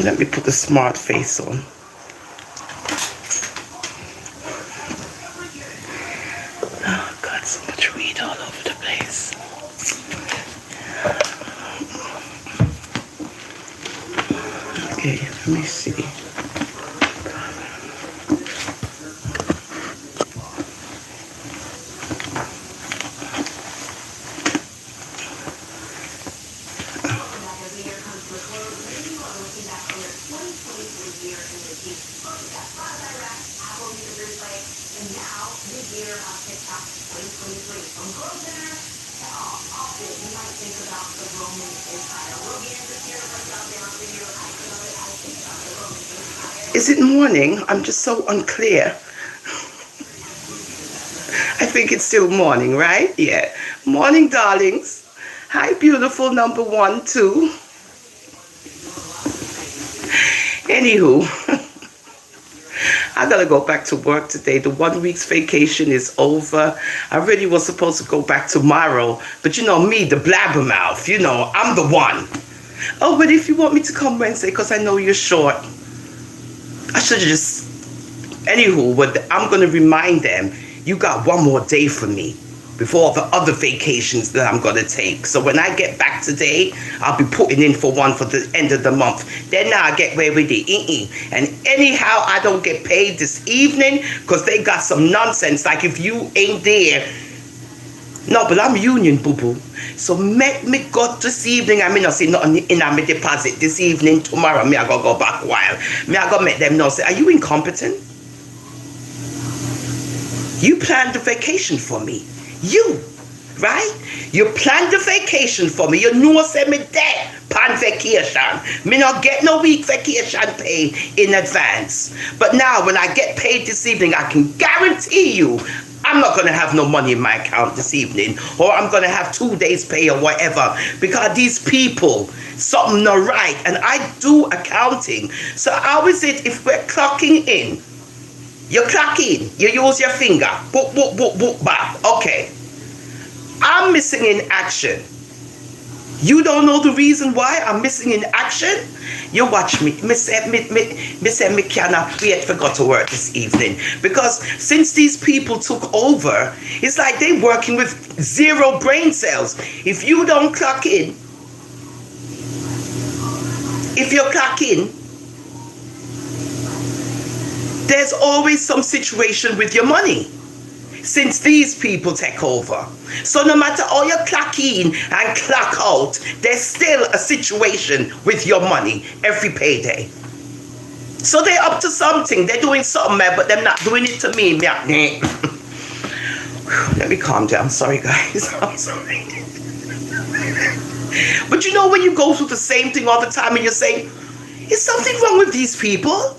Let me put the smart face on. Oh God, so much weed all over the place. Okay, let me see. Is it morning? I'm just so unclear. I think it's still morning, right? Yeah. Morning, darlings. Hi, beautiful number 1, 2. Anywho, I gotta go back to work today. The 1 week's vacation is over. I really was supposed to go back tomorrow, but you know me, the blabbermouth, you know, I'm the one. Oh, but if you want me to come Wednesday, because I know you're short, I should have just... Anywho, I'm gonna remind them, you got 1 more day for me before the other vacations that I'm gonna take. So when I get back today, I'll be putting in for one for the end of the month. Then now I get away with it. And anyhow, I don't get paid this evening because they got some nonsense. Like if you ain't there. No, but I'm union, boo-boo. So make me go this evening. I mean, not see nothing in my deposit this evening. Tomorrow, me I gotta go back a while. Me I gotta make them know. Say, are you incompetent? You planned the vacation for me. You, right? You planned the vacation for me. You know say me there pan vacation. Me not get no week vacation pay in advance. But now when I get paid this evening, I can guarantee you I'm not going to have no money in my account this evening, or I'm going to have 2 days pay or whatever, because these people, something not right. And I do accounting. So how is it if we're clocking in? You clock in, you use your finger, boop, boop, boop, boop, back. Okay. I'm missing in action. You don't know the reason why I'm missing in action? You watch me. Me say me cannot wait for go to work this evening. Because since these people took over, it's like they working with 0 brain cells. If you don't clock in, if you clock in, there's always some situation with your money. Since these people take over. So no matter how you clock in and clock out, there's still a situation with your money every payday. So they're up to something. They're doing something, but they're not doing it to me. Let me calm down. Sorry, guys. I'm sorry. But you know when you go through the same thing all the time and you're saying, is something wrong with these people?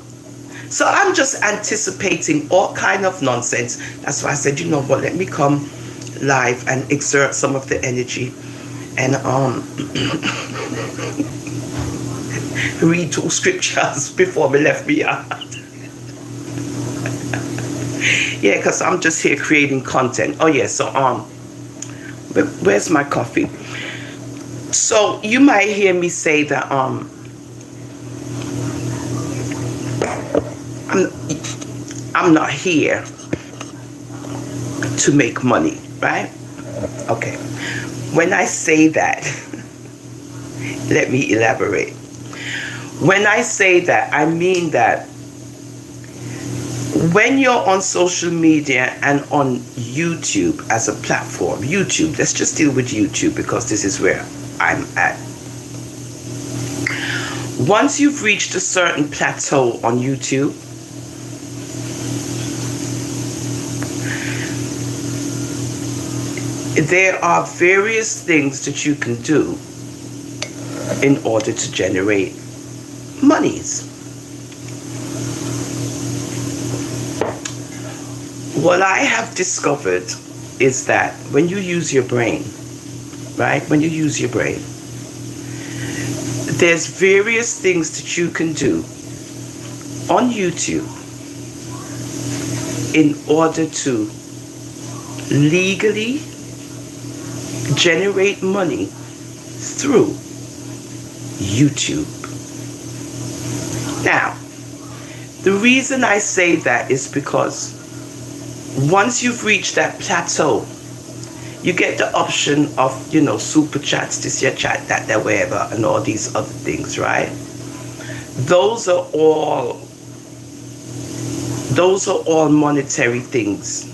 So I'm just anticipating all kind of nonsense. That's why I said, you know what, let me come live and exert some of the energy and read 2 scriptures before we left me out. Yeah, because I'm just here creating content. Oh yeah, so where's my coffee? So you might hear me say that I'm not here to make money, right? Okay. When I say that, let me elaborate. When I say that, I mean that when you're on social media and on YouTube as a platform, YouTube, let's just deal with YouTube because this is where I'm at. Once you've reached a certain plateau on YouTube, there are various things that you can do in order to generate monies. What I have discovered is that when you use your brain, right? When you use your brain, there's various things that you can do on YouTube in order to legally generate money through YouTube. Now, the reason I say that is because once you've reached that plateau, you get the option of, super chats, this your chat, that, wherever, and all these other things, right? Those are all monetary things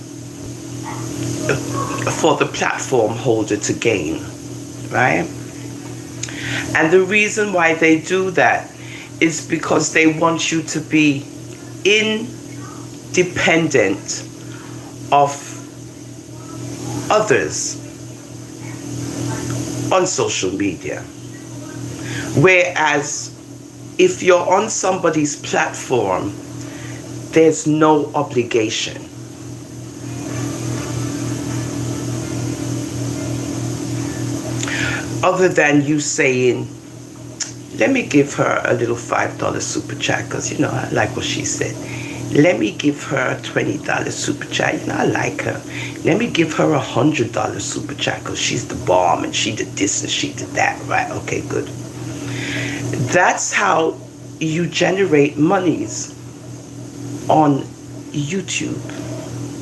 for the platform holder to gain, right? And the reason why they do that is because they want you to be independent of others on social media. Whereas if you're on somebody's platform, there's no obligation. Other than you saying, let me give her a little $5 super chat, because, I like what she said. Let me give her a $20 super chat, I like her. Let me give her $100 super chat, because she's the bomb, and she did this and she did that, right? Okay, good. That's how you generate monies on YouTube.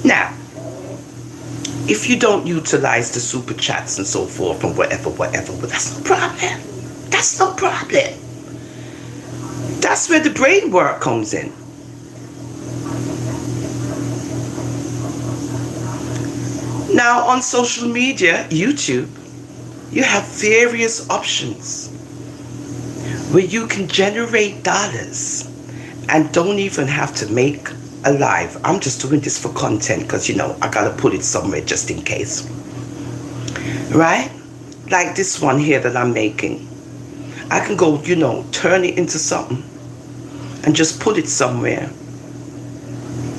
Now, if you don't utilize the super chats and so forth and whatever, well, that's no problem. That's no problem. That's where the brain work comes in. Now, on social media, YouTube, you have various options where you can generate dollars and don't even have to make a live. I'm just doing this for content because, I gotta put it somewhere just in case. Right? Like this one here that I'm making. I can go, turn it into something and just put it somewhere.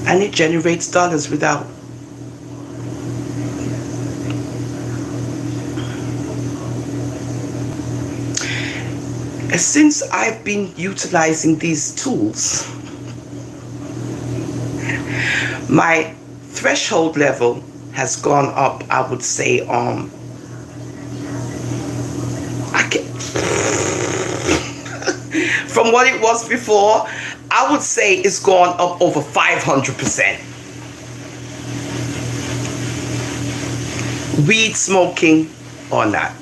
And it generates dollars without. Since I've been utilizing these tools, my threshold level has gone up, I would say, from what it was before, I would say it's gone up over 500%. Weed smoking or not.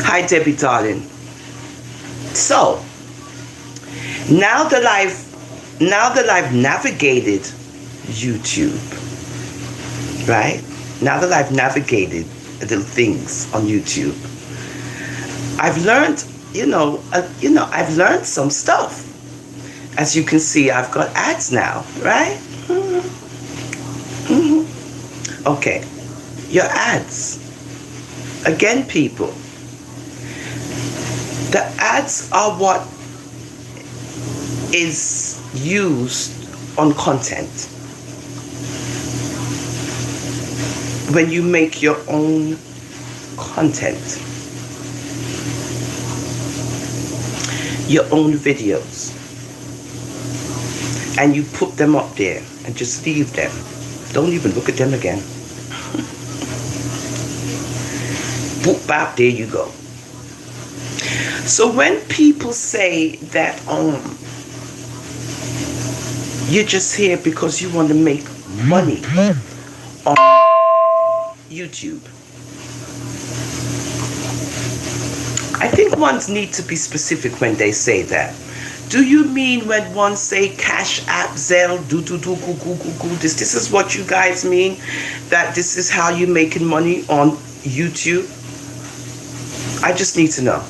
Hi, Debbie, darling. So, now that I've navigated YouTube, right? Now that I've navigated the things on YouTube, I've learned, I've learned some stuff. As you can see, I've got ads now, right? Okay, your ads. Again, people, the ads are what is used on content. When you make your own content, your own videos, and you put them up there and just leave them. Don't even look at them again. Boop, bop, there you go. So when people say that you're just here because you want to make money on YouTube, I think ones need to be specific when they say that. Do you mean when one say Cash App, Zelle, this is what you guys mean? That this is how you're making money on YouTube? I just need to know.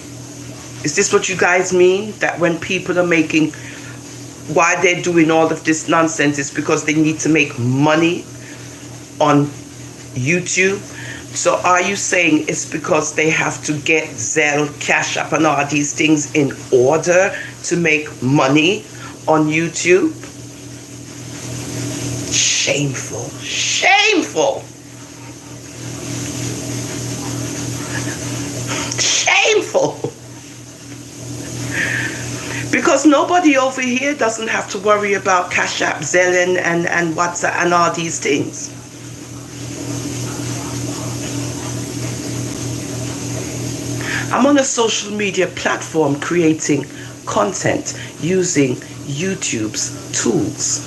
Is this what you guys mean? That when people are making, why they're doing all of this nonsense is because they need to make money on YouTube? So are you saying it's because they have to get Zelle, Cash App, and all these things in order to make money on YouTube? Shameful. Shameful. Shameful. Because nobody over here doesn't have to worry about Cash App, Zelle, and WhatsApp and all these things. I'm on a social media platform creating content using YouTube's tools.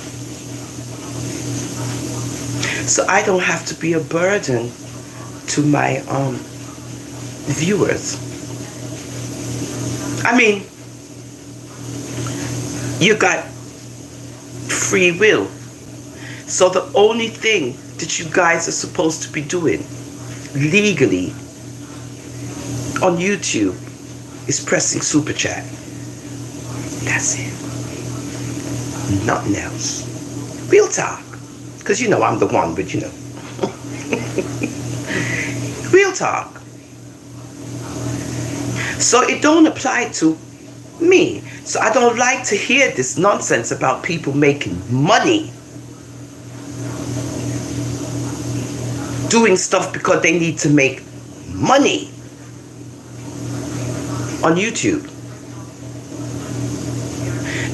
So I don't have to be a burden to my viewers. I mean, you got free will. So the only thing that you guys are supposed to be doing legally on YouTube is pressing super chat. That's it. Nothing else. Real talk. Because you know I'm the one, but you know. Real talk. So it don't apply to me. So I don't like to hear this nonsense about people making money doing stuff because they need to make money on YouTube.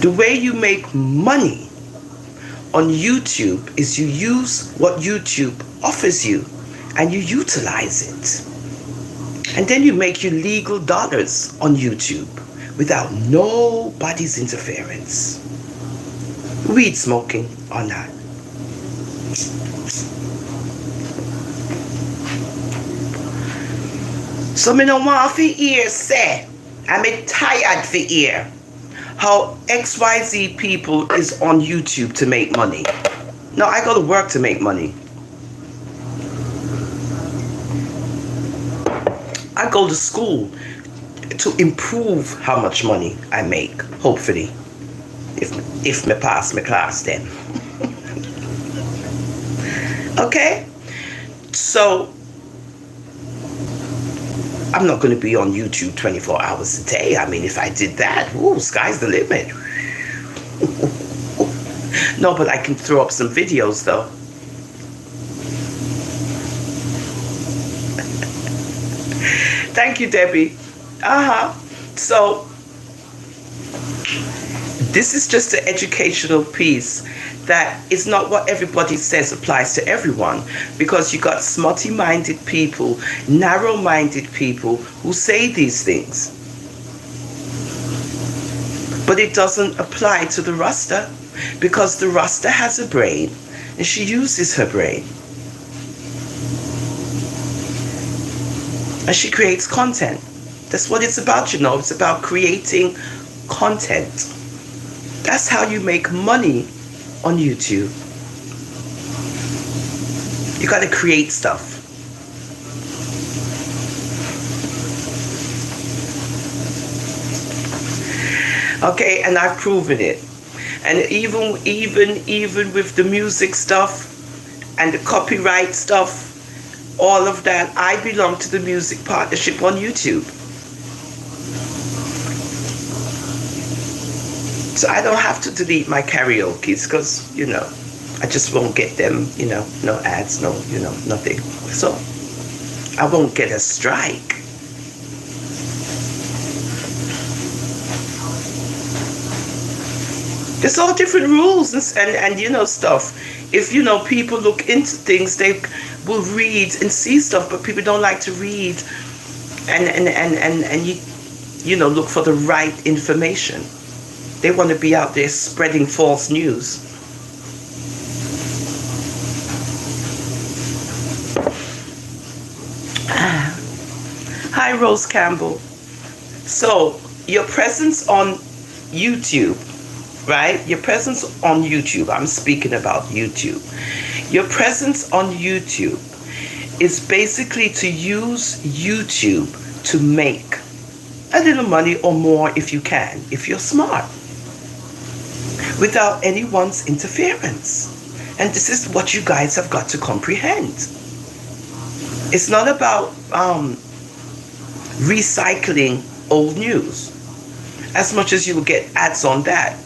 The way you make money on YouTube is you use what YouTube offers you and you utilize it. And then you make your legal dollars on YouTube without nobody's interference. Weed smoking or not. So me no want to hear say, I'm tired for hear how XYZ people is on YouTube to make money. No, I go to work to make money. I go to school to improve how much money I make, hopefully. If me pass my class then. Okay? So I'm not going to be on YouTube 24 hours a day. I mean, if I did that, ooh, sky's the limit. No, but I can throw up some videos, though. Thank you, Debbie. So, this is just an educational piece that is not what everybody says applies to everyone, because you got smutty-minded people, narrow-minded people who say these things. But it doesn't apply to the Rasta, because the Rasta has a brain and she uses her brain. And she creates content. That's what it's about, you know. It's about creating content. That's how you make money on YouTube. You gotta create stuff. Okay, and I've proven it. And even with the music stuff and the copyright stuff, all of that, I belong to the music partnership on YouTube. So I don't have to delete my karaoke's because, you know, I just won't get them, you know, no ads, no, you know, nothing. So I won't get a strike. There's all different rules and you know, stuff. If, you know, people look into things, they will read and see stuff, but people don't like to read and you know, look for the right information. They want to be out there spreading false news. Hi, Rose Campbell. So, your presence on YouTube, right? Your presence on YouTube, I'm speaking about YouTube. Your presence on YouTube is basically to use YouTube to make a little money or more if you can, if you're smart, without anyone's interference. And this is what you guys have got to comprehend. It's not about recycling old news, as much as you will get ads on that.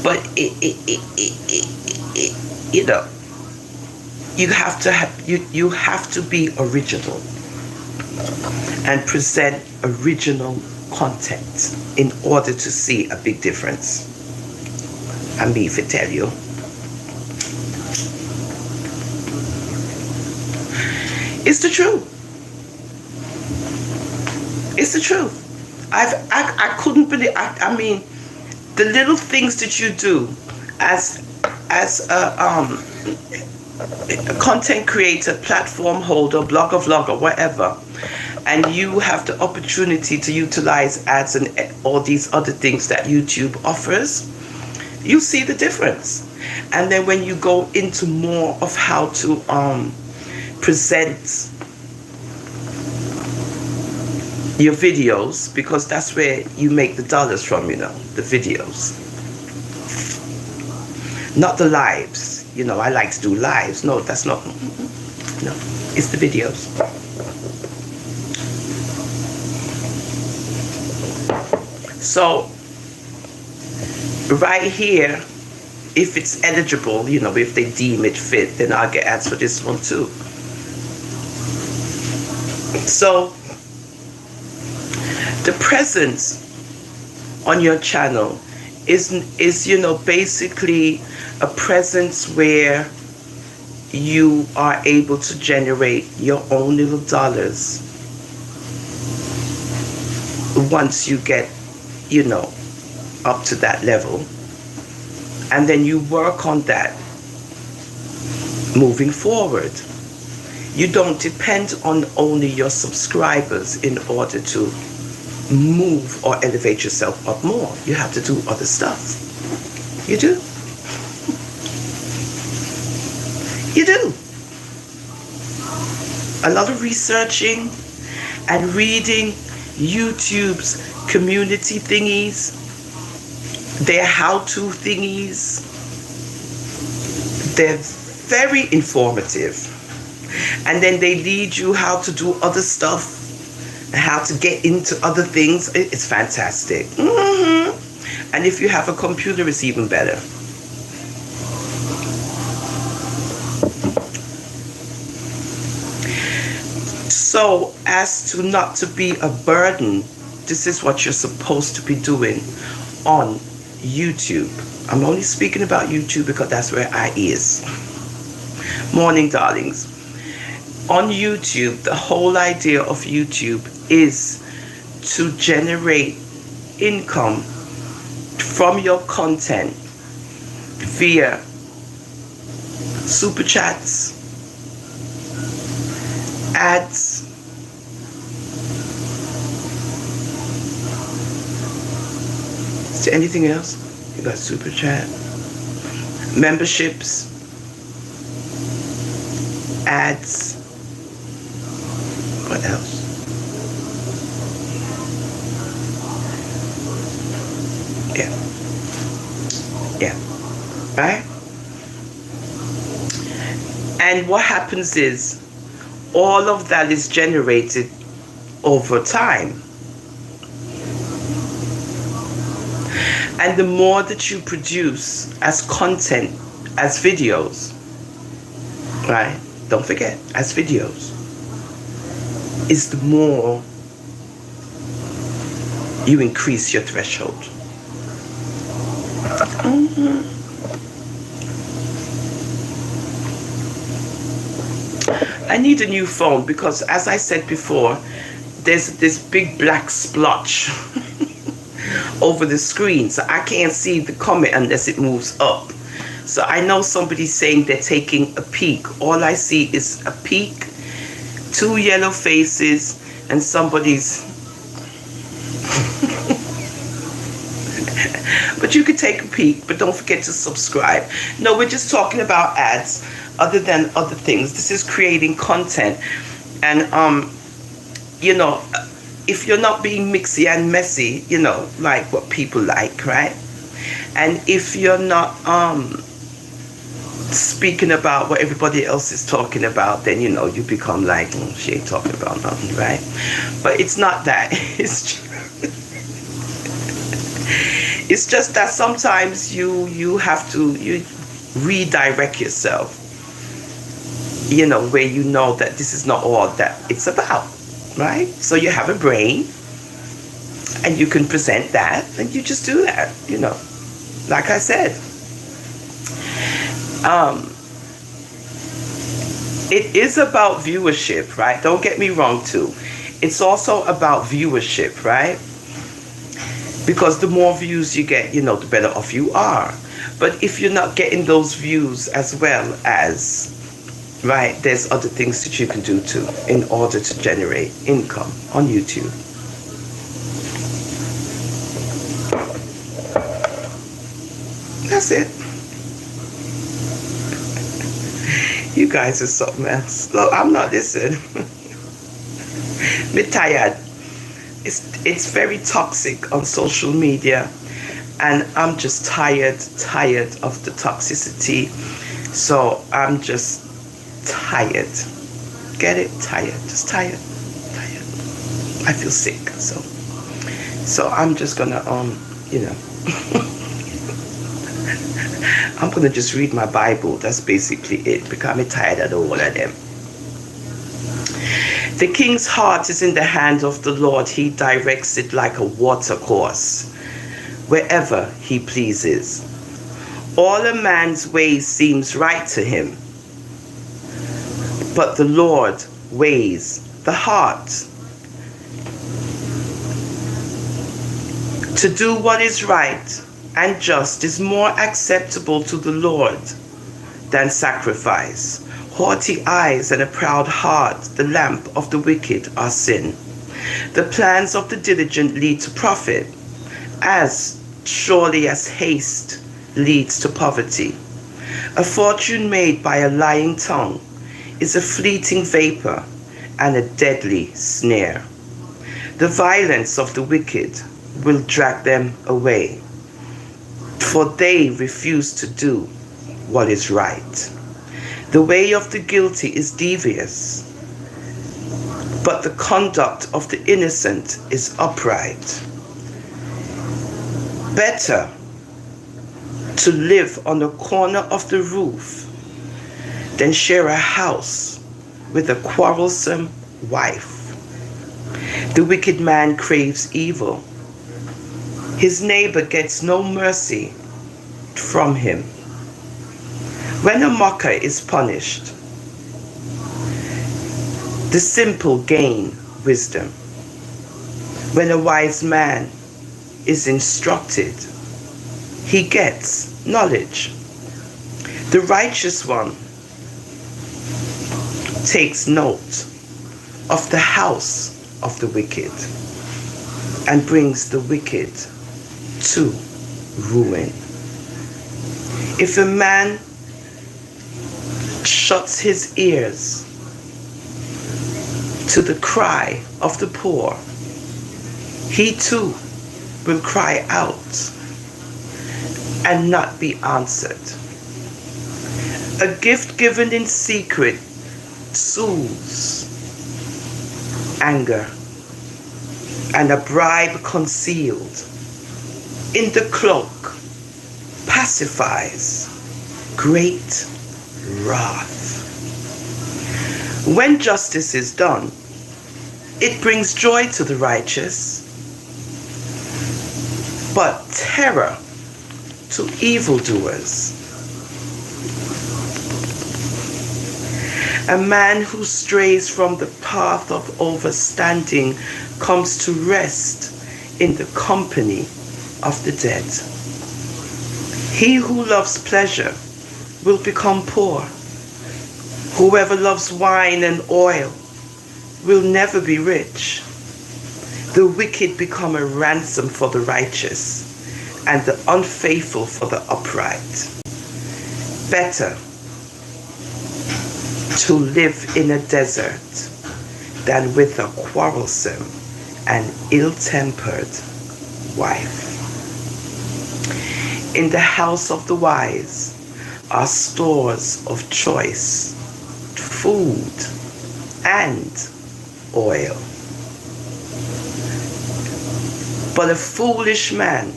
But you know, you have to be original and present original content in order to see a big difference. And me if I tell you. It's the truth. It's the truth. I couldn't believe. I mean, the little things that you do as a content creator, platform holder, blogger, vlogger, whatever, and you have the opportunity to utilize ads and all these other things that YouTube offers, you see the difference. And then when you go into more of how to present your videos, because that's where you make the dollars from, the videos, not the lives. I like to do lives. No, that's not. No, it's the videos. So right here, if it's eligible, if they deem it fit, then I'll get ads for this one too. So the presence on your channel is basically a presence where you are able to generate your own little dollars once you get up to that level, and then you work on that moving forward. You don't depend on only your subscribers in order to move or elevate yourself up more. You have to do other stuff. You do. You do. A lot of researching and reading YouTube's community thingies, their how-to thingies. They're very informative. And then they lead you how to do other stuff, how to get into other things. It's fantastic. And if you have a computer, it's even better. So as to not to be a burden, this is what you're supposed to be doing on YouTube. I'm only speaking about YouTube because that's where I is. Morning, darlings. On YouTube, the whole idea of YouTube is to generate income from your content via super chats, ads, is there anything else? You got super chat, memberships, ads. What else? Yeah. Right? And what happens is all of that is generated over time. And the more that you produce as content, as videos, right? Don't forget, as videos, is the more you increase your threshold. I need a new phone because, as I said before, there's this big black splotch over the screen, so I can't see the comment unless it moves up. So I know somebody's saying they're taking a peek. All I see is a peek, two yellow faces, and somebody's but you could take a peek, but don't forget to subscribe. No, we're just talking about ads other than other things. This is creating content. And if you're not being mixy and messy, like what people like, right? And if you're not speaking about what everybody else is talking about, then you become like, she ain't talking about nothing, right? But it's not that. It's just that sometimes you have to redirect yourself, where you know that this is not all that it's about, right? So you have a brain and you can present that, and you just do that, like I said. It is about viewership, right? Don't get me wrong too. It's also about viewership, right? Because the more views you get, the better off you are. But if you're not getting those views as well as, right, there's other things that you can do too in order to generate income on YouTube. That's it. You guys are something else. Look, I'm not listening. I'm tired. It's very toxic on social media, and I'm just tired of the toxicity. So I'm just tired. Get it? Tired. Just tired. I feel sick. So I'm just gonna I'm gonna just read my Bible. That's basically it, because I'm tired of all of them. The king's heart is in the hand of the Lord. He directs it like a watercourse, wherever he pleases. All a man's way seems right to him, but the Lord weighs the heart. To do what is right and just is more acceptable to the Lord than sacrifice. Haughty eyes and a proud heart, the lamp of the wicked, are sin. The plans of the diligent lead to profit, as surely as haste leads to poverty. A fortune made by a lying tongue is a fleeting vapor and a deadly snare. The violence of the wicked will drag them away, for they refuse to do what is right. The way of the guilty is devious, but the conduct of the innocent is upright. Better to live on the corner of the roof than share a house with a quarrelsome wife. The wicked man craves evil. His neighbor gets no mercy from him. When a mocker is punished, the simple gain wisdom. When a wise man is instructed, he gets knowledge. The righteous one takes note of the house of the wicked and brings the wicked to ruin. If a man shuts his ears to the cry of the poor, he too will cry out and not be answered. A gift given in secret soothes anger, and a bribe concealed in the cloak pacifies great wrath. When justice is done, it brings joy to the righteous, but terror to evildoers. A man who strays from the path of overstanding comes to rest in the company of the dead. He who loves pleasure will become poor. Whoever loves wine and oil will never be rich. The wicked become a ransom for the righteous, and the unfaithful for the upright. Better to live in a desert than with a quarrelsome and ill-tempered wife. In the house of the wise are stores of choice food and oil. But a foolish man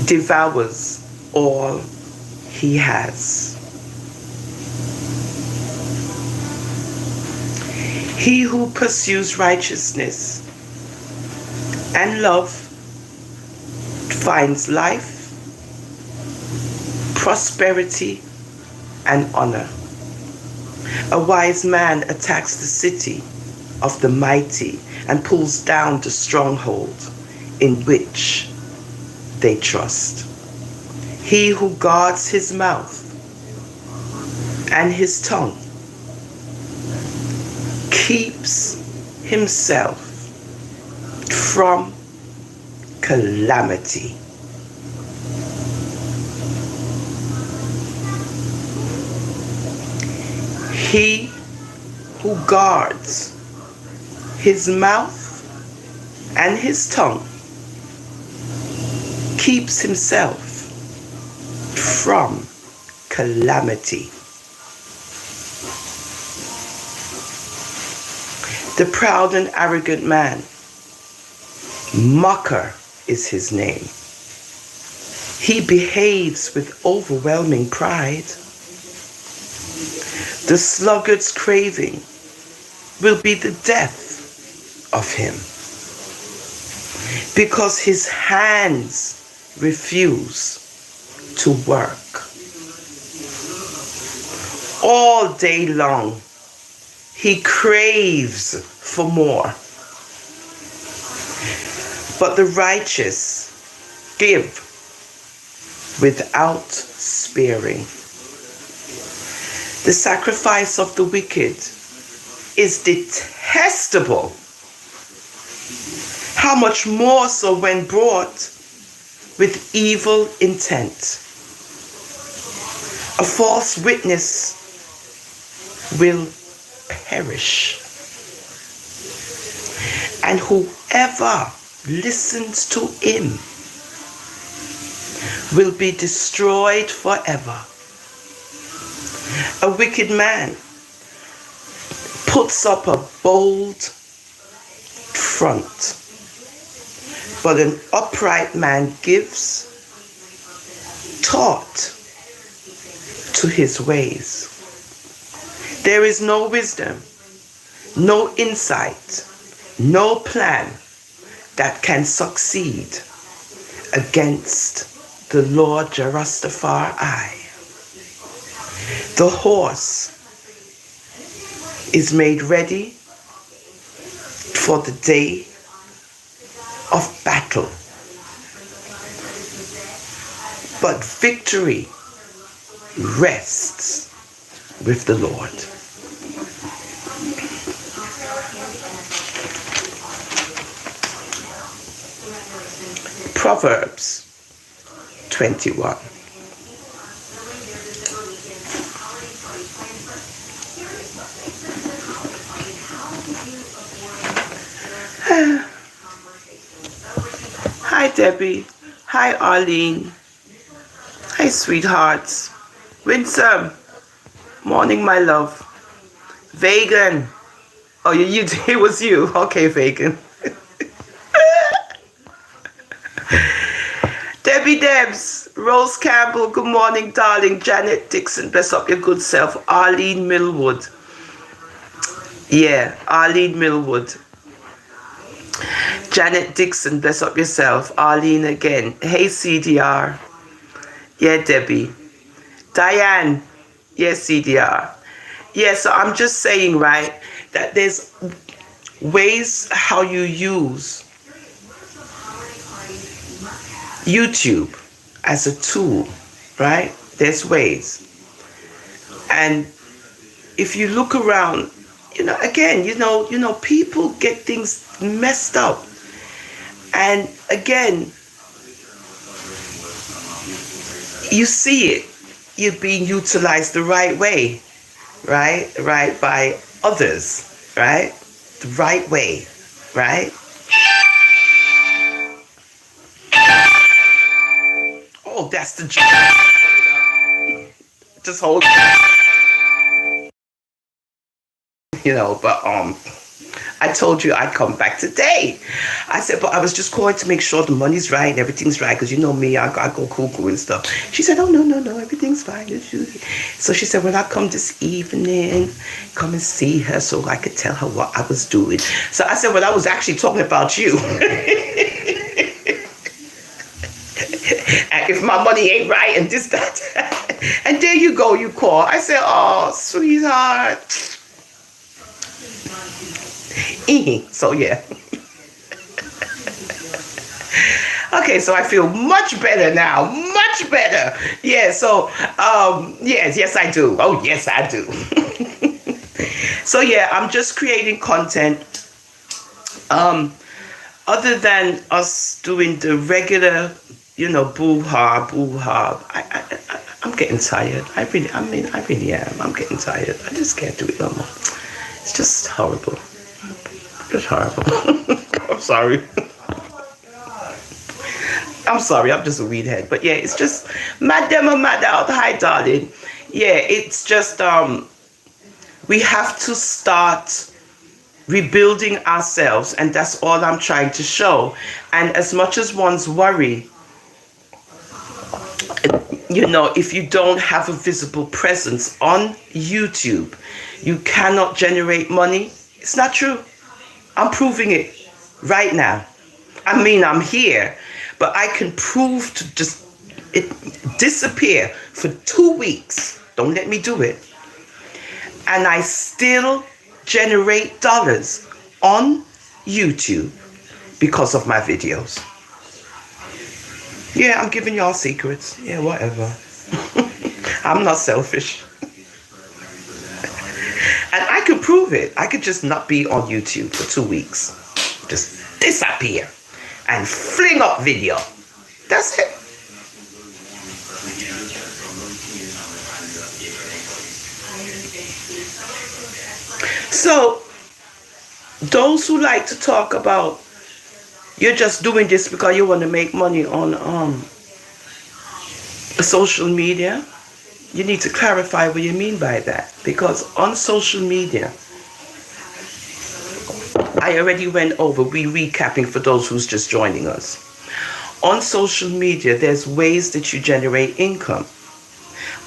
devours all he has. He who pursues righteousness and love finds life, prosperity, and honor. A wise man attacks the city of the mighty and pulls down the stronghold in which they trust. He who guards his mouth and his tongue keeps himself from calamity. He who guards his mouth and his tongue keeps himself from calamity. The proud and arrogant man, mocker is his name. He behaves with overwhelming pride. The sluggard's craving will be the death of him, because his hands refuse to work. All day long, he craves for more. But the righteous give without sparing. The sacrifice of the wicked is detestable. How much more so when brought with evil intent. A false witness will perish, and whoever listens to him will be destroyed forever. A wicked man puts up a bold front, but an upright man gives thought to his ways. There is no wisdom, no insight, no plan that can succeed against the Lord Jarastafari. The horse is made ready for the day of battle, but victory rests with the Lord. Proverbs 21. Hi Debbie. Hi Arlene. Hi sweethearts. Winsome. Morning my love. Vegan. Oh, it was you. Okay, Vegan. Debbie Debs, Rose Campbell, good morning, darling. Janet Dixon, bless up your good self. Arlene Millwood. Yeah, Arlene Millwood. Janet Dixon, bless up yourself. Arlene again. Hey, CDR. Yeah, Debbie. Diane. Yes, CDR. Yeah, so I'm just saying, right, that there's ways how you use YouTube as a tool, right? There's ways. And if you look around, again, people get things messed up. And again, you see it. You're being utilized the right way, right? Right, by others, right? The right way, right? Oh, that's the joke. Just hold but I told you I'd come back today. I said, but I was just calling to make sure the money's right and everything's right, because you know me, I go cuckoo and stuff. She said, oh, no, everything's fine. So she said, when I come this evening, come and see her so I could tell her what I was doing. So I said, well, I was actually talking about you. And if my money ain't right and this, that. And there you go, you call. I said, oh, sweetheart. So yeah. Okay, so I feel much better now. Much better. Yeah, so yes, I do. Oh, yes, I do. So yeah, I'm just creating content. Other than us doing the regular, boo-ha, boo-ha, I'm getting tired. I really am. I'm getting tired. I just can't do it no more. It's just horrible. Just horrible. I'm sorry. I'm sorry, I'm just a weed head. But yeah, it's just mad them or mad out. Hi, darling. Yeah, it's just we have to start rebuilding ourselves, and that's all I'm trying to show. And as much as one's worry, if you don't have a visible presence on YouTube, you cannot generate money. It's not true. I'm proving it right now. I mean, I'm here, but I can prove to just disappear for 2 weeks. Don't let me do it. And I still generate dollars on YouTube because of my videos. Yeah, I'm giving y'all secrets. Yeah, whatever. I'm not selfish. And I could prove it. I could just not be on YouTube for 2 weeks. Just disappear and fling up video. That's it. So, those who like to talk about you're just doing this because you want to make money on social media, you need to clarify what you mean by that. Because on social media, I already went over, recapping for those who's just joining us. On social media, there's ways that you generate income.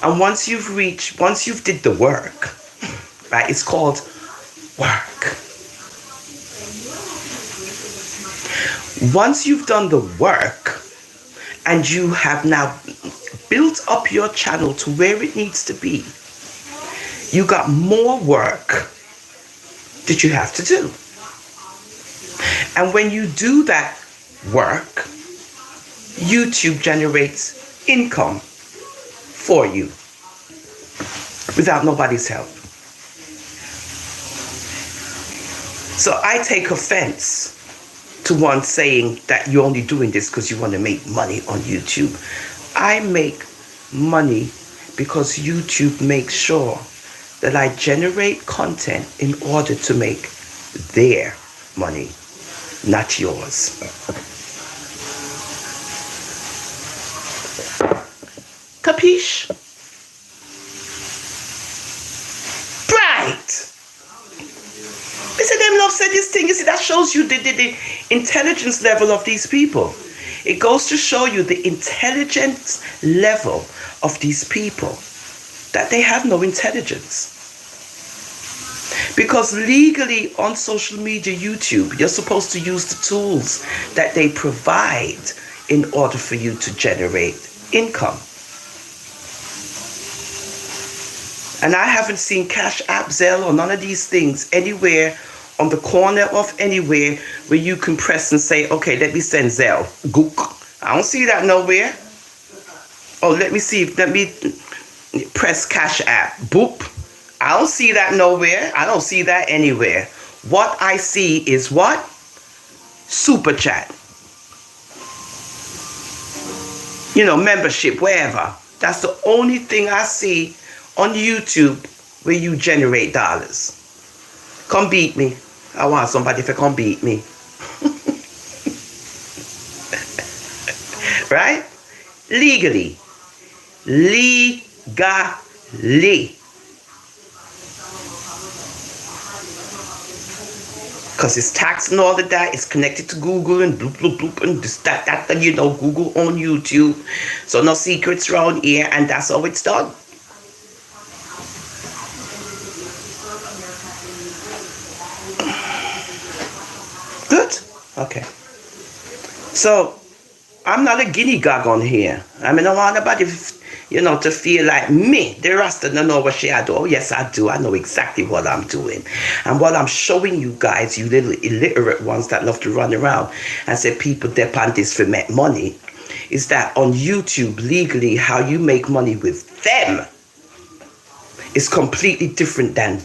And once you've did the work, right, it's called work. Once you've done the work and you have now built up your channel to where it needs to be, you got more work that you have to do. And when you do that work, YouTube generates income for you without nobody's help. So I take offense to one saying that you're only doing this because you want to make money on YouTube. I make money because YouTube makes sure that I generate content in order to make their money, not yours. Capiche? Bright! Listen, them love said this thing. You see, that shows you the intelligence level of these people. It goes to show you the intelligence level of these people, that they have no intelligence. Because legally on social media, YouTube, you're supposed to use the tools that they provide in order for you to generate income. And I haven't seen Cash App, Zelle, or none of these things anywhere on the corner of anywhere where you can press and say, okay, let me send Zelle. Gook. I don't see that nowhere. Oh, let me press Cash App. Boop. I don't see that nowhere. I don't see that anywhere. What I see is what? Super Chat. Membership, wherever. That's the only thing I see on YouTube where you generate dollars. Come beat me. I want somebody to come beat me. Right? Legally. Legally. Because it's taxed and all of that. It's connected to Google and bloop, bloop, bloop, and this, that, Google on YouTube. So no secrets around here, and that's how it's done. Good? Okay. So, I'm not a guinea gog on here. I mean, I don't want nobody to feel like me, the Rasta, don't know what she had do. Oh, yes, I do. I know exactly what I'm doing. And what I'm showing you guys, you little illiterate ones that love to run around and say people depend this for make money, is that on YouTube, legally, how you make money with them is completely different than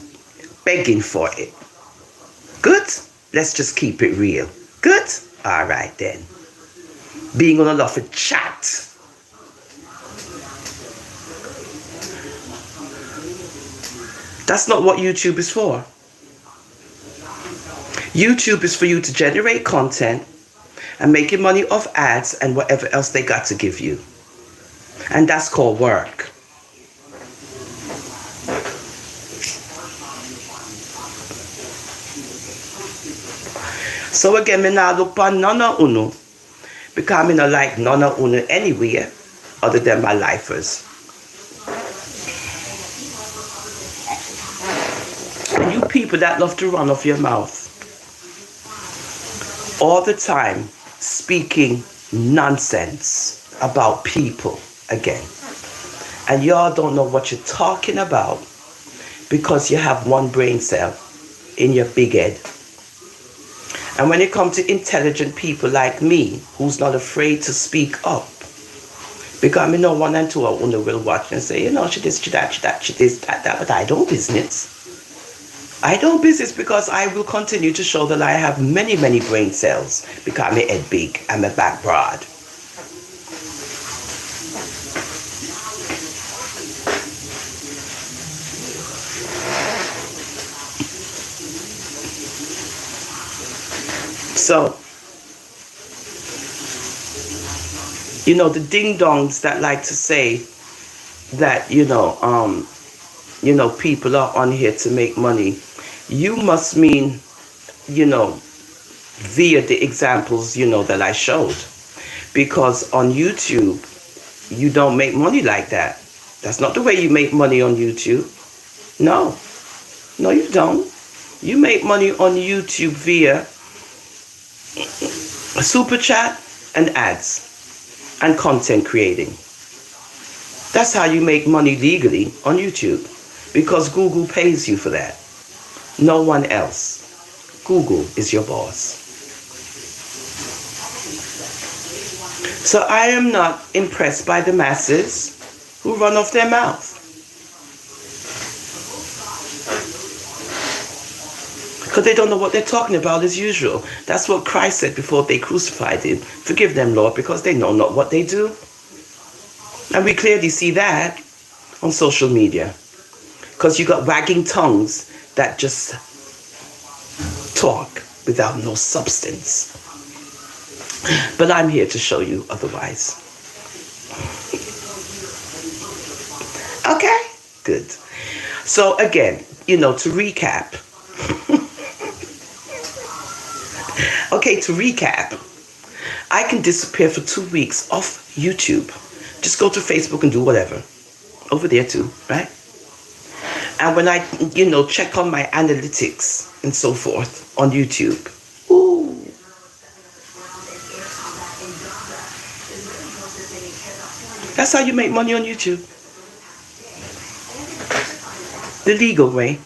begging for it. Good? Let's just keep it real. Good? All right, then. Being on a lot of chat. That's not what YouTube is for. YouTube is for you to generate content and making money off ads and whatever else they got to give you. And that's called work. So again, me now look for none of uno, because me not like none of uno anywhere other than my lifers. And you people that love to run off your mouth all the time, speaking nonsense about people again. And y'all don't know what you're talking about because you have one brain cell in your big head. And when it comes to intelligent people like me, who's not afraid to speak up, because I know 1 and 2 are will watch and say, she this, she that, but I don't business. I don't business because I will continue to show that I have many, many brain cells because my head big and my back broad. So, the ding-dongs that like to say that, people are on here to make money, you must mean, via the examples, that I showed. Because on YouTube, you don't make money like that. That's not the way you make money on YouTube. No, you don't. You make money on YouTube via super chat and ads and content creating. That's how you make money legally on YouTube, because Google pays you for that. No one else. Google is your boss. So I am not impressed by the masses who run off their mouth. Because they don't know what they're talking about as usual. That's what Christ said before they crucified him. Forgive them, Lord, because they know not what they do. And we clearly see that on social media. Because you got wagging tongues that just talk without no substance. But I'm here to show you otherwise. Okay? Good. So again, to recap. Okay, to recap, I can disappear for 2 weeks off YouTube. Just go to Facebook and do whatever. Over there too, right? And when I, check on my analytics and so forth on YouTube, ooh. That's how you make money on YouTube. The legal way.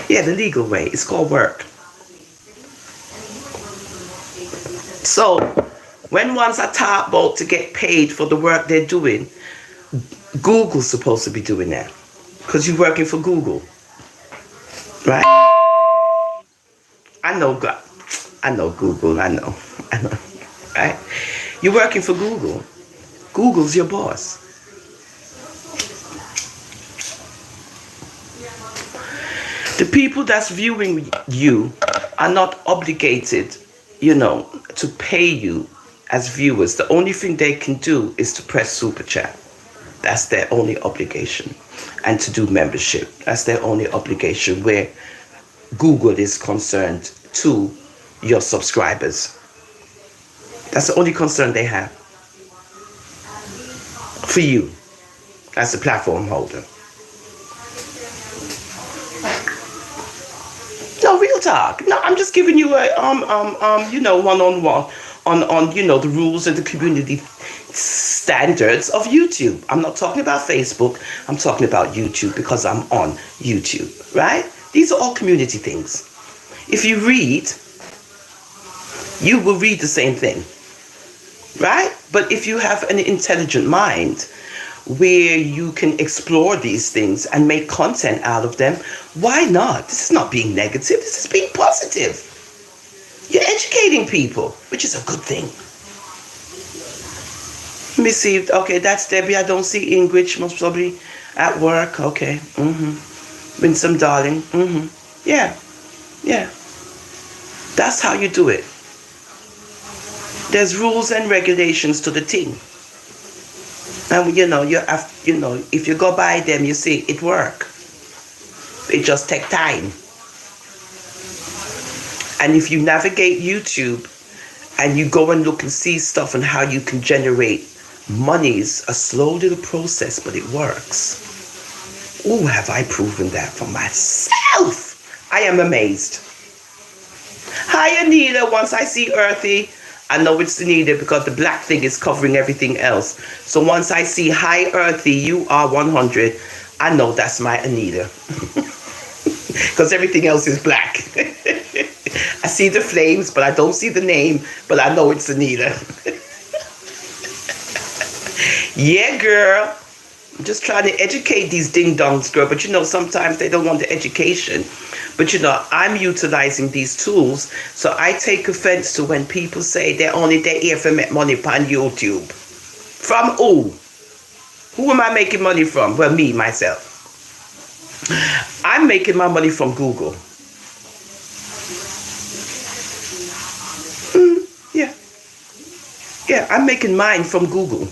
Yeah, the legal way. It's called work. So, when ones are taught about to get paid for the work they're doing, Google's supposed to be doing that. Because you're working for Google. Right? I know Google. I know. Right? You're working for Google. Google's your boss. The people that's viewing you are not obligated, to pay you as viewers. The only thing they can do is to press super chat. That's their only obligation. And to do membership. That's their only obligation where Google is concerned to your subscribers. That's the only concern they have. For you, as a platform holder. No, real talk. No, I'm just giving you a one-on-one on the rules of the community standards of YouTube. I'm not talking about Facebook. I'm talking about YouTube because I'm on YouTube, right? These are all community things. If you read, you will read the same thing, right? But if you have an intelligent mind where you can explore these things and make content out of them, why not? This is not being negative. This is being positive. You're educating people, which is a good thing. Let me see. Okay, that's Debbie. I don't see Ingrid. Most probably at work. Okay. Winsome, darling. Yeah. That's how you do it. There's rules and regulations to the thing. And you have, if you go by them, you see it work. It just take time. And if you navigate YouTube and you go and look and see stuff and how you can generate money, is a slow little process, but it works. Oh, have I proven that for myself? I am amazed. Hi, Anita. Once I see Earthy, I know it's Anita because the black thing is covering everything else. So once I see hi, Earthy, you are 100, I know that's my Anita. Because everything else is black. I see the flames, but I don't see the name, but I know it's Anita. Yeah, girl. I'm just trying to educate these ding-dongs, girl. But sometimes they don't want the education. But I'm utilizing these tools. So I take offense to when people say they're here for make money on YouTube. From who? Who am I making money from? Well, me, myself. I'm making my money from Google. Yeah, I'm making mine from Google.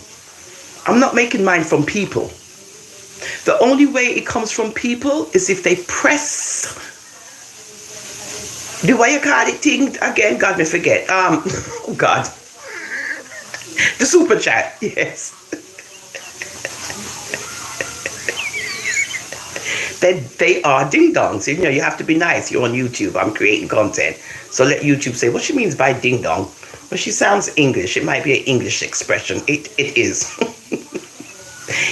I'm not making mine from people. The only way it comes from people is if they press. Do what you call it thing again? God, me forget. Oh God. The super chat, yes. They are ding-dongs. You have to be nice. You're on YouTube. I'm creating content. So let YouTube say, what she means by ding-dong? Well, she sounds English. It might be an English expression. It is.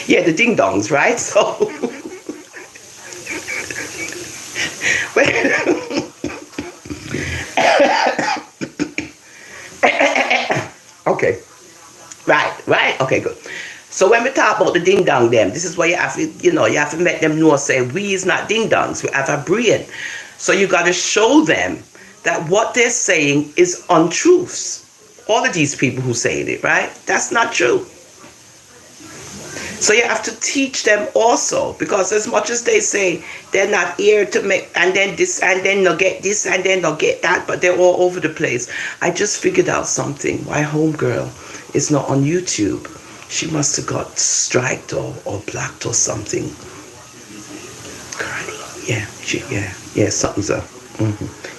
Yeah, the ding-dongs, right? So... Okay. Right. Okay, good. So when we talk about the ding-dong them, this is why you have to, you have to make them know, say, we is not ding-dongs, we have a brain. So you got to show them that what they're saying is untruths. All of these people who saying it, right? That's not true. So you have to teach them also, because as much as they say they're not here to make, and then this, and then they'll get this, and then they'll get that, but they're all over the place. I just figured out something. Why Homegirl is not on YouTube. She must have got striked or blocked or something. Curly. Yeah, something's up.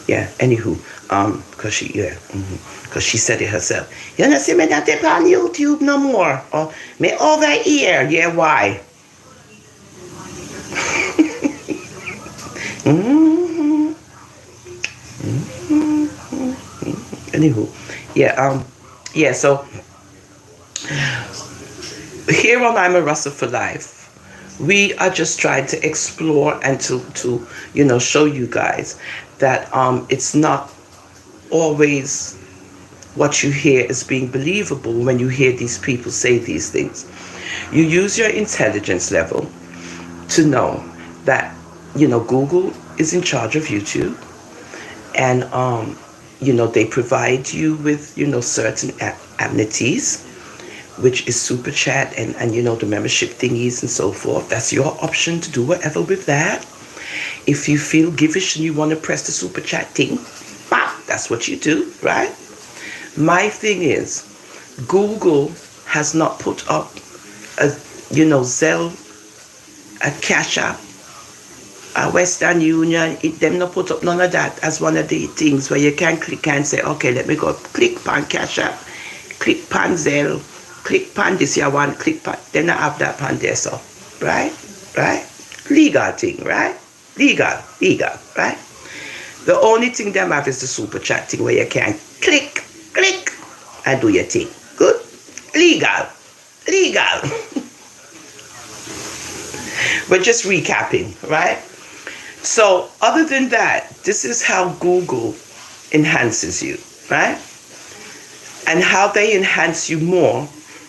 Yeah, anywho, because she said it herself. You know, see me not on YouTube no more. Or me over here. Yeah, why? Anywho, yeah, so here on I'm a Russell for Life, we are just trying to explore and to show you guys that it's not always what you hear as being believable when you hear these people say these things. You use your intelligence level to know that Google is in charge of YouTube, and they provide you with certain amenities, which is super chat and the membership thingies and so forth. That's your option to do whatever with that. If you feel givish and you want to press the super chat thing, that's what you do, right? My thing is, Google has not put up a Zelle, a Cash App, a Western Union. Them not put up none of that as one of the things where you can click and say, okay, let me go click on Cash App, click on Zelle, click on this you want, click on. They not have that on there, so right? Legal thing, right? Legal, right? The only thing them have is the super chat thing where you can click, and do your thing. Good? Legal. legal. We're just recapping, right? So other than that, this is how Google enhances you, right? And how they enhance you more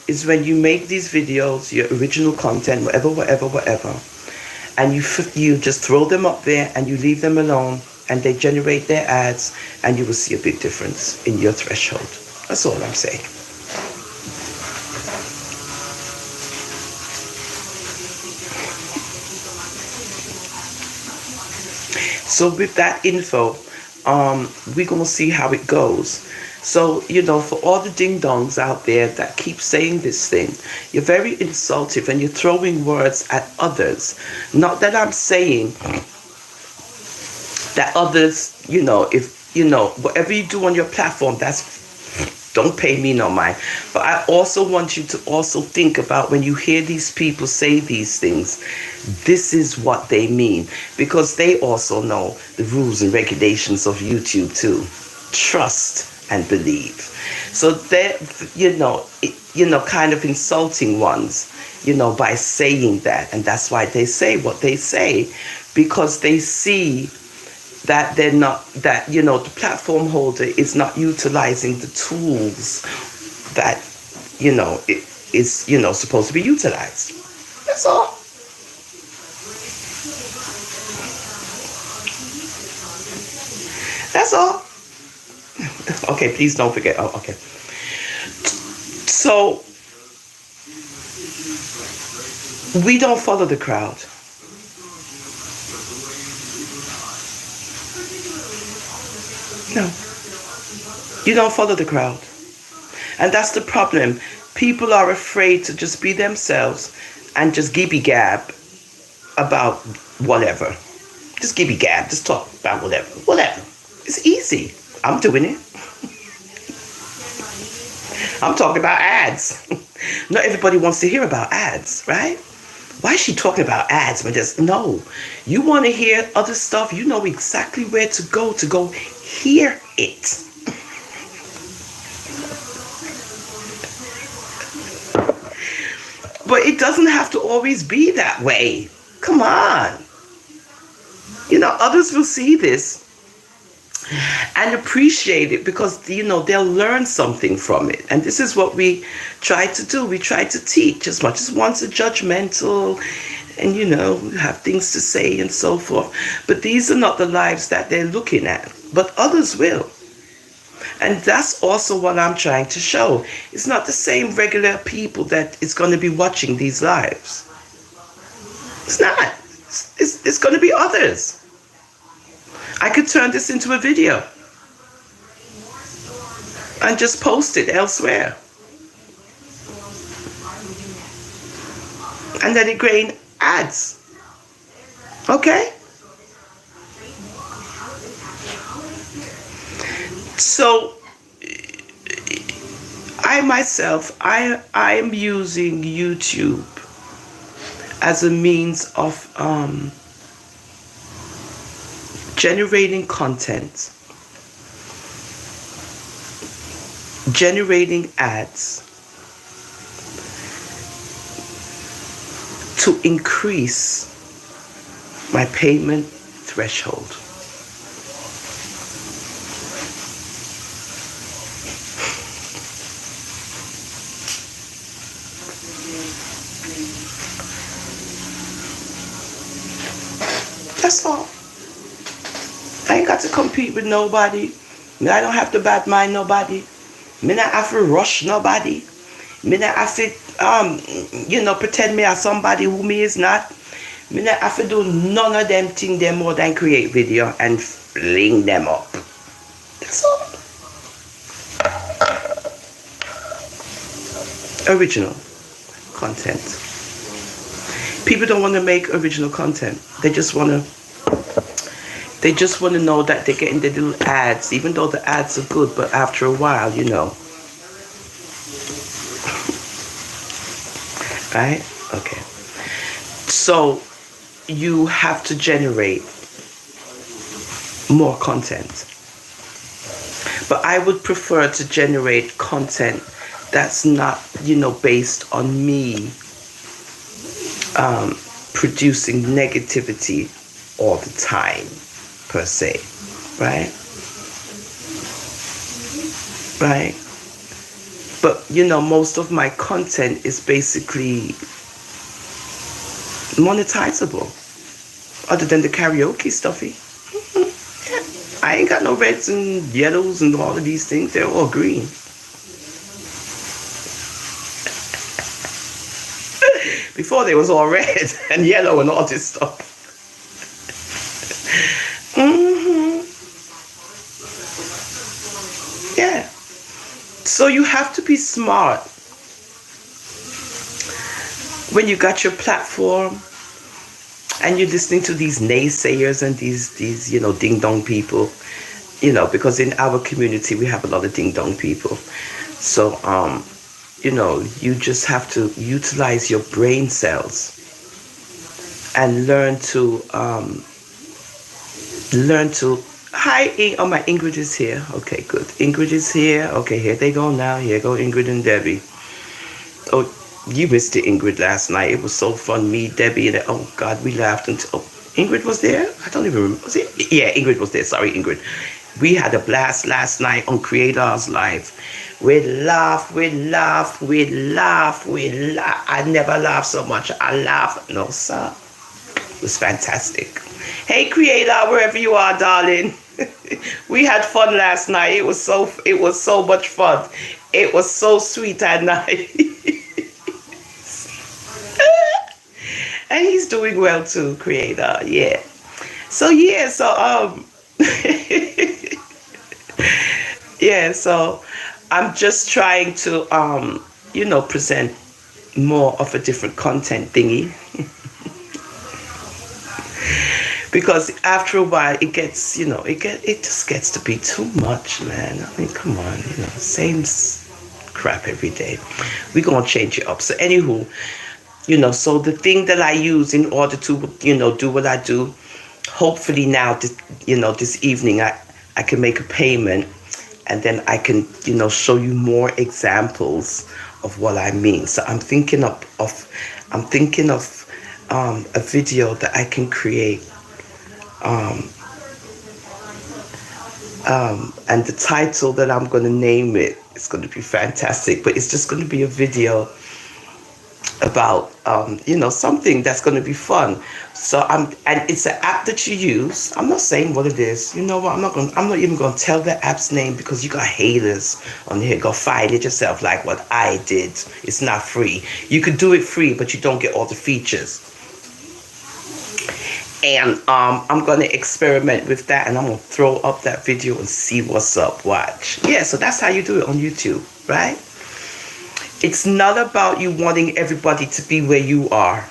is when you make these videos, your original content, whatever, and you just throw them up there and you leave them alone, and they generate their ads, and you will see a big difference in your threshold. That's all I'm saying. So with that info, we're going to see how it goes. So, for all the ding-dongs out there that keep saying this thing, you're very insultive and you're throwing words at others. Not that I'm saying that others, if, whatever you do on your platform, don't pay me no mind. But I also want you to also think about when you hear these people say these things, this is what they mean. Because they also know the rules and regulations of YouTube too. Trust and believe. So they're, kind of insulting ones, by saying that. And that's why they say what they say. Because they see that they're not, that, the platform holder is not utilizing the tools that, it is, supposed to be utilized. That's all. That's all. Okay, please don't forget. Oh, okay. So, we don't follow the crowd. No. You don't follow the crowd. And that's the problem. People are afraid to just be themselves and just gibby gab about whatever. Just gibby gab. Just talk about whatever. Whatever. It's easy. I'm doing it. I'm talking about ads. Not everybody wants to hear about ads, right? Why is she talking about ads? No. You want to hear other stuff, you know exactly where to go hear it. But it doesn't have to always be that way. Come on. Others will see this and appreciate it because, they'll learn something from it. And this is what we try to do. We try to teach as much as one's are judgmental and, have things to say and so forth. But these are not the lives that they're looking at. But others will. And that's also what I'm trying to show. It's not the same regular people that is going to be watching these lives. It's not. It's going to be others. I could turn this into a video and just post it elsewhere. And then it gain ads. Okay? So, I am using YouTube as a means of generating content, generating ads to increase my payment threshold. That's all. I ain't got to compete with nobody. I don't have to bad mind nobody. Me not have to rush nobody. Me not have to, pretend me as somebody who me is not. Me not have to do none of them things them more than create video and fling them up. That's all. Original content. People don't want to make original content. They just want to know that they're getting their little ads, even though the ads are good, but after a while, Right? Okay. So you have to generate more content. But I would prefer to generate content that's not, based on me producing negativity all the time, per se, right? Right? But, most of my content is basically monetizable, other than the karaoke stuffy. I ain't got no reds and yellows and all of these things. They're all green. Before they was all red and yellow and all this stuff. Yeah. So you have to be smart when you got your platform and you're listening to these naysayers and these ding dong people, because in our community we have a lot of ding dong people. So you just have to utilize your brain cells and learn to hi, my Ingrid is here. Okay, good. Ingrid is here. Okay, here they go now. Here go Ingrid and Debbie. Oh, you missed it, Ingrid, last night. It was so fun. Me, Debbie, and oh God, we laughed until Ingrid was there. I don't even remember. Was it? Yeah, Ingrid was there. Sorry, Ingrid. We had a blast last night on Creators Live. We laughed. I never laughed so much. I laughed. No, sir. It was fantastic. Hey, Creator, wherever you are, darling. We had fun last night. It was so much fun. It was so sweet at night. And he's doing well too, Creator. Yeah. So yeah, so I'm just trying to present more of a different content thingy. Because after a while it gets, it just gets to be too much, man. I mean, come on, same crap every day. We're gonna change it up. So anywho, so the thing that I use in order to, do what I do, hopefully now, this evening I can make a payment, and then I can, show you more examples of what I mean. So I'm thinking of a video that I can create. And the title that I'm going to name it is going to be fantastic, but it's just going to be a video about something that's going to be fun. So and it's an app that you use. I'm not saying what it is. You know what? I'm not even going to tell the app's name, because you got haters on here. Go find it yourself, like what I did. It's not free. You could do it free, but you don't get all the features. And I'm going to experiment with that, and I'm going to throw up that video and see what's up. Watch. Yeah, so that's how you do it on YouTube, right? It's not about you wanting everybody to be where you are.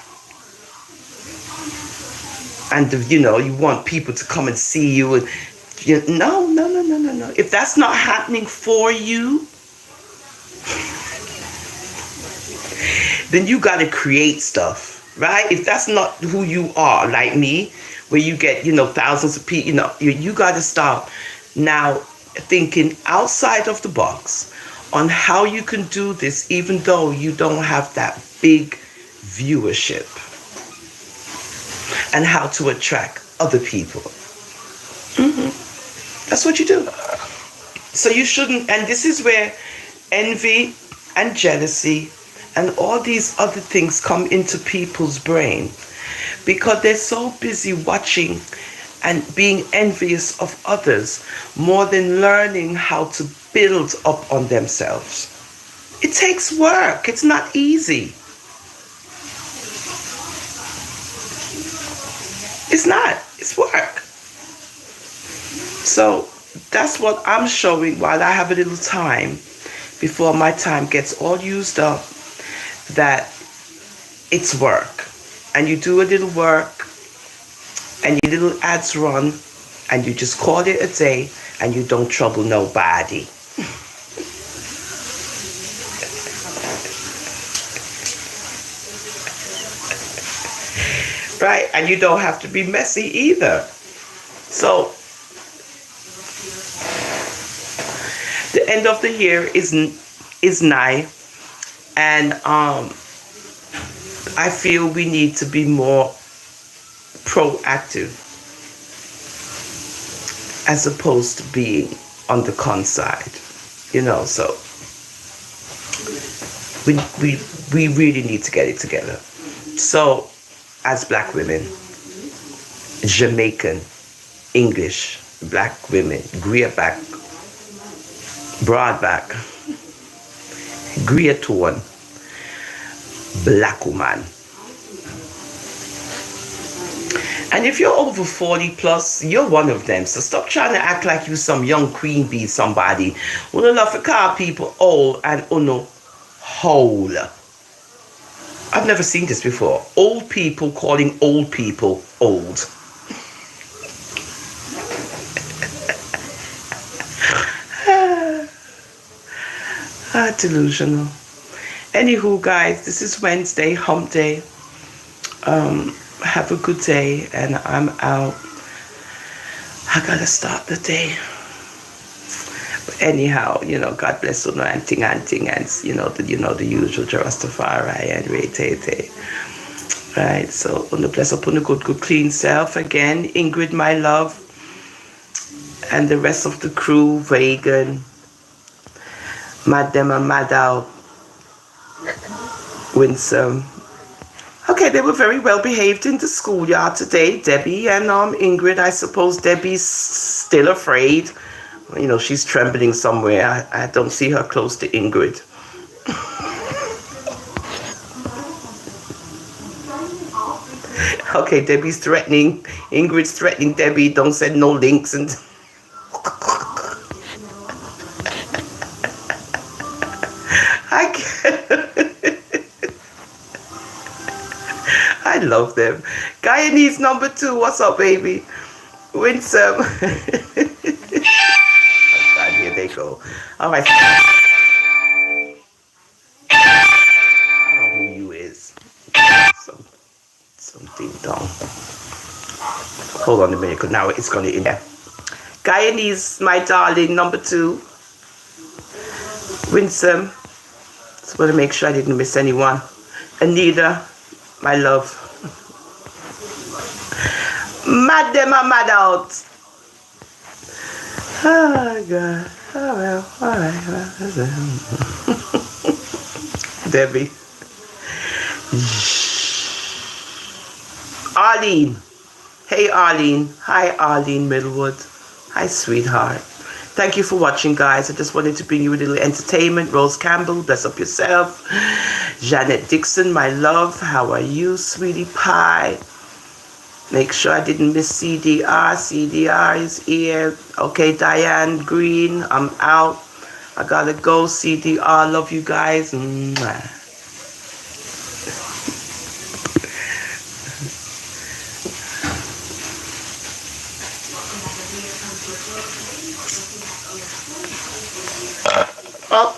And, you want people to come and see you. And no. If that's not happening for you, then you got to create stuff. Right? If that's not who you are, like me, where you get, thousands of people, you got to start now thinking outside of the box on how you can do this, even though you don't have that big viewership, and how to attract other people. That's what you do. So you shouldn't, and this is where envy and jealousy and all these other things come into people's brain, because they're so busy watching and being envious of others more than learning how to build up on themselves. It takes work. It's not easy. It's not. It's work. So that's what I'm showing while I have a little time before my time gets all used up, that it's work. And you do a little work and your little ads run and you just call it a day and you don't trouble nobody. Right? And you don't have to be messy either. So the end of the year is is nigh, and I feel we need to be more proactive as opposed to being on the con side, so we really need to get it together. So, as black women, Jamaican, English, black women, Greerback, Broadback, Greertone, black woman. And if you're over 40 plus, you're one of them. So stop trying to act like you some young queen bee somebody. Uno love to call people old and uno whole. I've never seen this before. Old people calling old people old. Delusional. Anywho, guys, this is Wednesday, hump day. Have a good day, and I'm out. I gotta start the day. But anyhow, God bless you, and ting, and the usual Rastafari and Ray. Right, so on the bless upon the good clean self again. Ingrid, my love, and the rest of the crew, Vegan, Madam and Madal, Winsome. Okay, they were very well behaved in the schoolyard today. Debbie and Ingrid, I suppose Debbie's still afraid. She's trembling somewhere. I don't see her close to Ingrid. Okay, Debbie's threatening. Ingrid's threatening Debbie. Don't send no links. And I can't. I love them. Guyanese number 2. What's up, baby? Winsome. Oh, God, here they go. All right. I don't know who you is. Something down. Hold on a minute, because now it's going to in there. Guyanese, my darling, number 2. Winsome. Just want to make sure I didn't miss anyone. Anita, my love. Mad them and mad out. Oh, God. Oh, well. All right. Debbie. Arlene. Hey, Arlene. Hi, Arlene Middlewood. Hi, sweetheart. Thank you for watching, guys. I just wanted to bring you a little entertainment. Rose Campbell, bless up yourself. Janet Dixon, my love. How are you, sweetie pie? Make sure I didn't miss CDR. CDR is here. Okay, Diane Green, I'm out. I gotta go. CDR, love you guys. Mwah. Oh.